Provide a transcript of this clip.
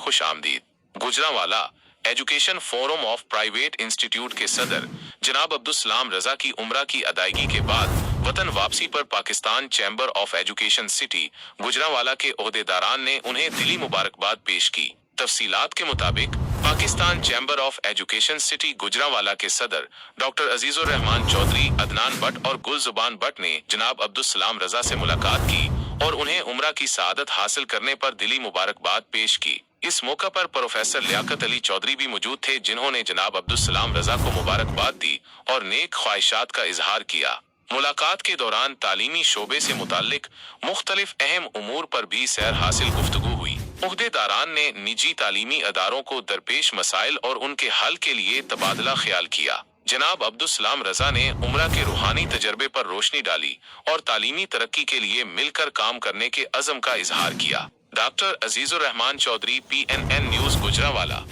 खुश आमदीद। Gujranwala education forum of private institute के सदर जनाब अब्दुल रजा की उम्रा की अदायगी के बाद वतन वापसी पर Pakistan chamber of education city Gujranwala के ओहदेदारान ने उन्हें दिली मुबारकबाद पेश की। तफसीलात के मुताबिक Pakistan chamber of education city Gujranwala के सदर डॉक्टर अजीजुर रहमान चौधरी, अदनान भट्ट और गुलजुबान भट्ट ने जनाब अब्दुल रजा से मुलाकात की और उन्हें उम्रा की सआदत हासिल करने पर दिली मुबारकबाद पेश की। इस मौका पर प्रोफेसर लियाकत अली चौधरी भी मौजूद थे, जिन्होंने जनाब अब्दुल रजा को मुबारकबाद दी और नेक ख्वाहिशात का इजहार किया। मुलाकात के दौरान तालीमी शोबे से मुताल्लिक मुख्तलिफ अहम उमूर पर भी सैर हासिल गुफ्तगू हुई। ओहदेदारान ने निजी तालीमी अदारों को दरपेश मसाइल और उनके हल के लिए तबादला ख्याल किया। जनाब अब्दुल रजा ने उम्रा के रूहानी तजर्बे पर रोशनी डाली और तालीमी तरक्की के लिए मिलकर काम करने के अज़म का इजहार किया। Doctor Azizur Rahman Chaudhry, PNN news Gujranwala.